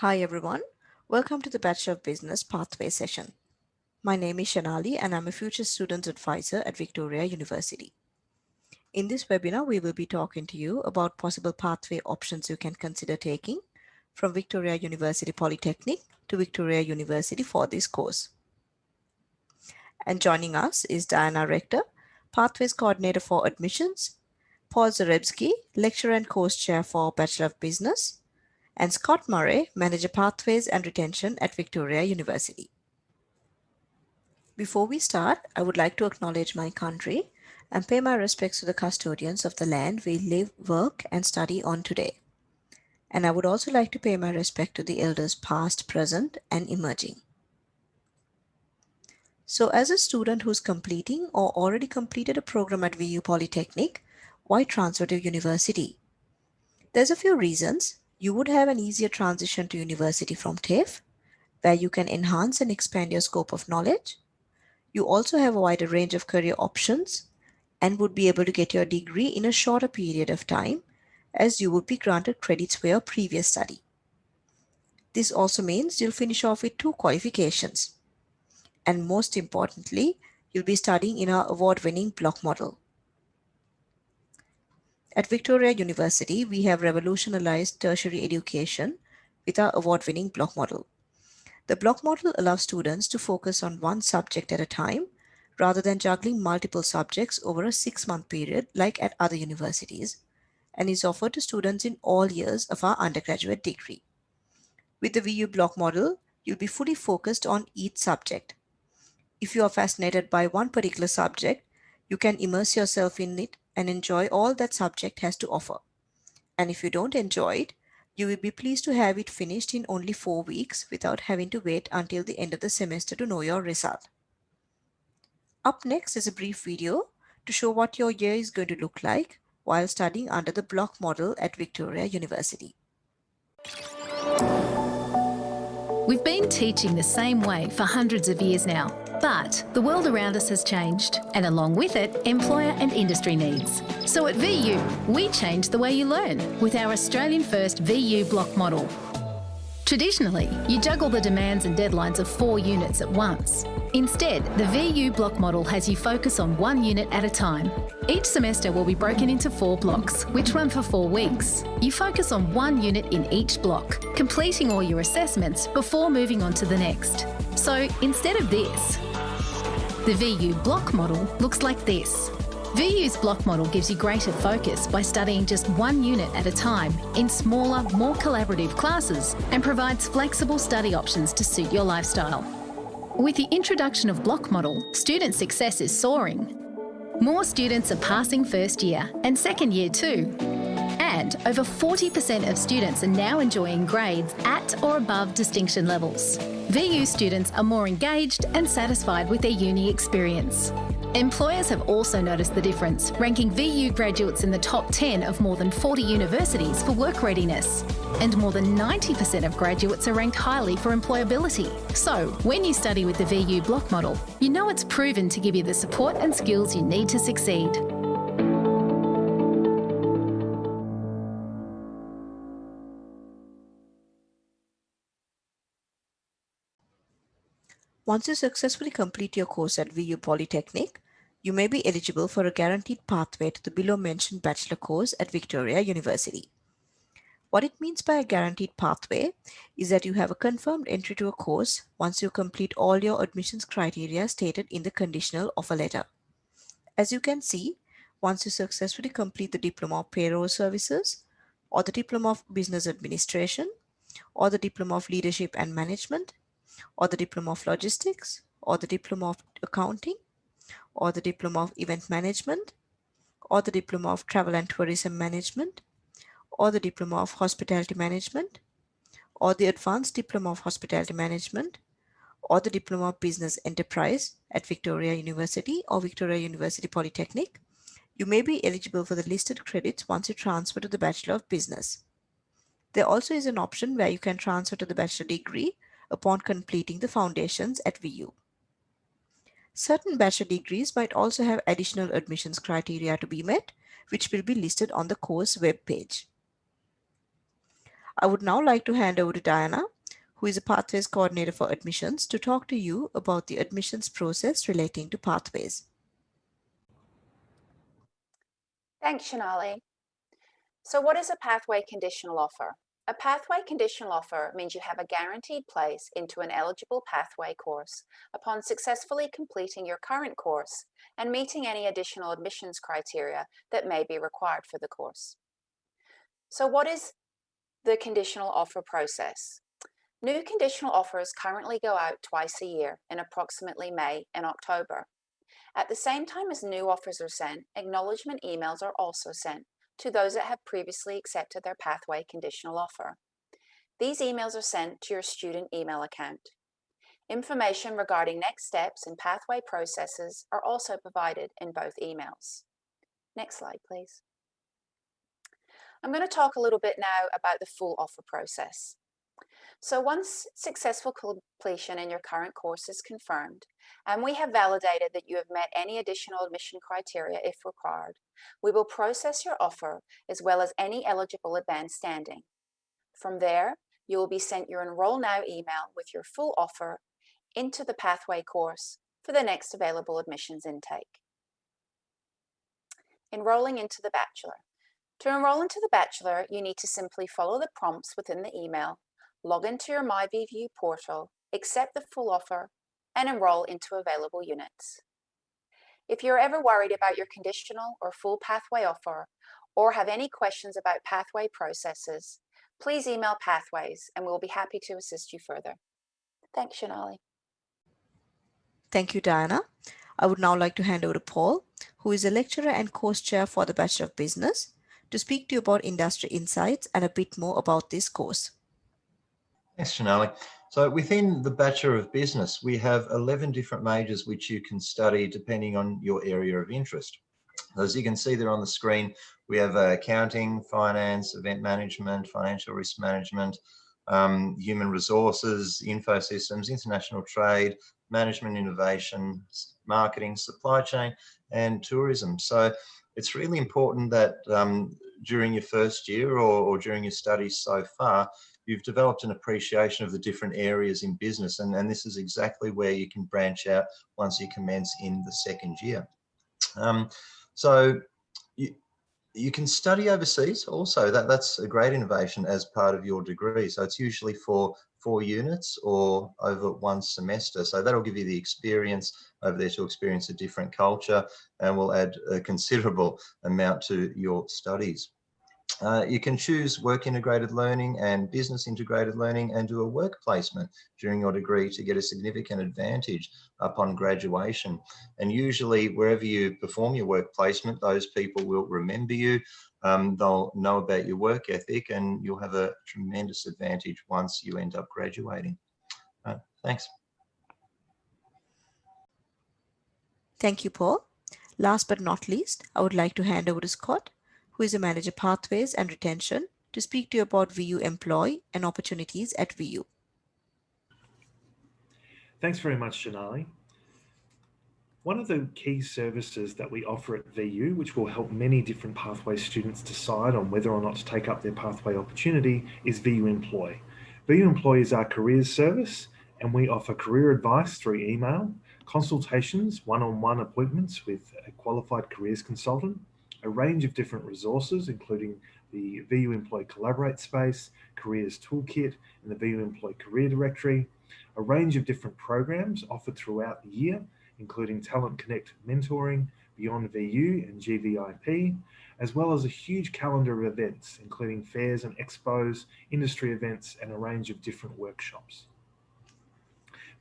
Hi everyone, welcome to the Bachelor of Business Pathway session. My name is Shanali and I'm a future student advisor at Victoria University. In this webinar, we will be talking to you about possible pathway options you can consider taking from Victoria University Polytechnic to Victoria University for this course. And joining us is Diana Rector, Pathways Coordinator for Admissions, Paul Zarebski, Lecturer and Course Chair for Bachelor of Business, and Scott Murray, Manager Pathways and Retention at Victoria University. Before we start, I would like to acknowledge my country and pay my respects to the custodians of the land we live, work, and study on today. And I would also like to pay my respect to the elders past, present, and emerging. So as a student who's completing or already completed a program at VU Polytechnic, why transfer to university? There's a few reasons. You would have an easier transition to university from TAFE, where you can enhance and expand your scope of knowledge. You also have a wider range of career options and would be able to get your degree in a shorter period of time, as you would be granted credits for your previous study. This also means you'll finish off with 2 qualifications. And most importantly, you'll be studying in our award-winning block model. At Victoria University, we have revolutionized tertiary education with our award-winning block model. The block model allows students to focus on one subject at a time rather than juggling multiple subjects over a 6-month period like at other universities, and is offered to students in all years of our undergraduate degree. With the VU block model, you'll be fully focused on each subject. If you are fascinated by one particular subject, you can immerse yourself in it and enjoy all that subject has to offer. And if you don't enjoy it, you will be pleased to have it finished in only 4 weeks without having to wait until the end of the semester to know your result. Up next is a brief video to show what your year is going to look like while studying under the block model at Victoria University. We've been teaching the same way for hundreds of years now, but the world around us has changed, and along with it, employer and industry needs. So at VU, we change the way you learn with our Australian-first VU block model. Traditionally, you juggle the demands and deadlines of 4 units at once. Instead, the VU block model has you focus on 1 unit at a time. Each semester will be broken into 4 blocks, which run for 4 weeks. You focus on 1 unit in each block, completing all your assessments before moving on to the next. So instead of this, the VU block model looks like this. VU's block model gives you greater focus by studying just 1 unit at a time in smaller, more collaborative classes, and provides flexible study options to suit your lifestyle. With the introduction of block model, student success is soaring. More students are passing first year and second year too. And over 40% of students are now enjoying grades at or above distinction levels. VU students are more engaged and satisfied with their uni experience. Employers have also noticed the difference, ranking VU graduates in the top 10 of more than 40 universities for work readiness. And more than 90% of graduates are ranked highly for employability. So, when you study with the VU block model, you know it's proven to give you the support and skills you need to succeed. Once you successfully complete your course at VU Polytechnic, you may be eligible for a guaranteed pathway to the below-mentioned bachelor course at Victoria University. What it means by a guaranteed pathway is that you have a confirmed entry to a course once you complete all your admissions criteria stated in the conditional offer letter. As you can see, once you successfully complete the Diploma of Payroll Services, or the Diploma of Business Administration, or the Diploma of Leadership and Management, or the Diploma of Logistics, or the Diploma of Accounting, or the Diploma of Event Management, or the Diploma of Travel and Tourism Management, or the Diploma of Hospitality Management, or the Advanced Diploma of Hospitality Management, or the Diploma of Business Enterprise at Victoria University or Victoria University Polytechnic, you may be eligible for the listed credits once you transfer to the Bachelor of Business. There also is an option where you can transfer to the bachelor degree upon completing the foundations at VU. Certain bachelor degrees might also have additional admissions criteria to be met, which will be listed on the course web page. I would now like to hand over to Diana who is a Pathways Coordinator for Admissions, to talk to you about the admissions process relating to Pathways. Thanks, Shanali. So what is a pathway conditional offer? A pathway conditional offer means you have a guaranteed place into an eligible pathway course upon successfully completing your current course and meeting any additional admissions criteria that may be required for the course. So what is the conditional offer process? New conditional offers currently go out twice a year in approximately May and October. At the same time as new offers are sent, acknowledgement emails are also sent to those that have previously accepted their pathway conditional offer. These emails are sent to your student email account. Information regarding next steps and pathway processes are also provided in both emails. Next slide, please. I'm going to talk a little bit now about the full offer process. So once successful completion in your current course is confirmed, and we have validated that you have met any additional admission criteria if required, we will process your offer as well as any eligible advanced standing. From there, you will be sent your Enroll Now email with your full offer into the pathway course for the next available admissions intake. Enrolling into the Bachelor. To enroll into the Bachelor, you need to simply follow the prompts within the email, log into your MyVVU portal, accept the full offer, and enroll into available units. If you're ever worried about your conditional or full pathway offer, or have any questions about pathway processes, please email Pathways and we'll be happy to assist you further. Thanks, Shanali. Thank you, Diana. I would now like to hand over to Paul, who is a lecturer and course chair for the Bachelor of Business, to speak to you about industry insights and a bit more about this course. Thanks, Shanali. So within the Bachelor of Business, we have 11 different majors which you can study depending on your area of interest. As you can see there on the screen, we have accounting, finance, event management, financial risk management, human resources, info systems, international trade, management innovation, marketing, supply chain, and tourism. So it's really important that during your first year or during your studies so far, you've developed an appreciation of the different areas in business, and this is exactly where you can branch out once you commence in the second year. So you can study overseas also. That's a great innovation as part of your degree. So it's usually for 4 units or over 1 semester. So that'll give you the experience over there to experience a different culture and will add a considerable amount to your studies. You can choose work integrated learning and business integrated learning and do a work placement during your degree to get a significant advantage upon graduation. And usually wherever you perform your work placement, those people will remember you. They'll know about your work ethic and you'll have a tremendous advantage once you end up graduating. Thanks. Thank you, Paul. Last but not least, I would like to hand over to Scott, who is a Manager Pathways and Retention, to speak to you about VU Employ and opportunities at VU. Thanks very much, Shanali. One of the key services that we offer at VU, which will help many different pathway students decide on whether or not to take up their pathway opportunity, is VU Employ. VU Employ is our careers service, and we offer career advice through email, consultations, one-on-one appointments with a qualified careers consultant, a range of different resources, including the VU Employ Collaborate Space, Careers Toolkit, and the VU Employ Career Directory, a range of different programs offered throughout the year, including Talent Connect mentoring, Beyond VU and GVIP, as well as a huge calendar of events, including fairs and expos, industry events, and a range of different workshops.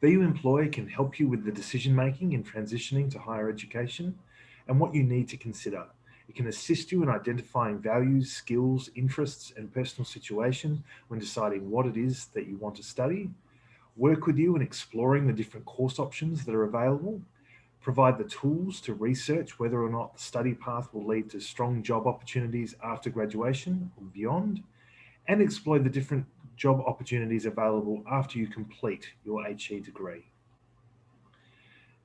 VU Employ can help you with the decision-making in transitioning to higher education and what you need to consider. It can assist you in identifying values, skills, interests, and personal situation when deciding what it is that you want to study, work with you in exploring the different course options that are available, provide the tools to research whether or not the study path will lead to strong job opportunities after graduation or beyond, and explore the different job opportunities available after you complete your HE degree.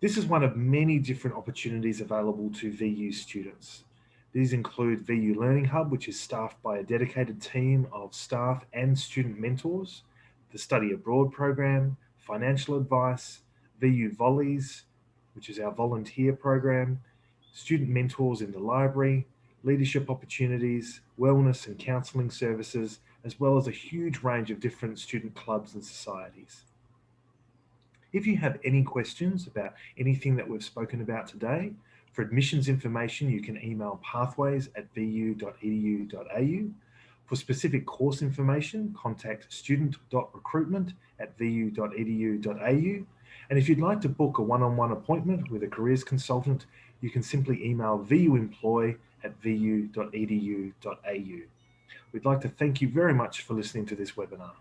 This is one of many different opportunities available to VU students. These include VU Learning Hub, which is staffed by a dedicated team of staff and student mentors, the study abroad program, financial advice, VU Volleys, which is our volunteer program, student mentors in the library, leadership opportunities, wellness and counselling services, as well as a huge range of different student clubs and societies. If you have any questions about anything that we've spoken about today, for admissions information, you can email pathways@vu.edu.au. For specific course information, contact student.recruitment@vu.edu.au. And if you'd like to book a one-on-one appointment with a careers consultant, you can simply email vuemploy@vu.edu.au. We'd like to thank you very much for listening to this webinar.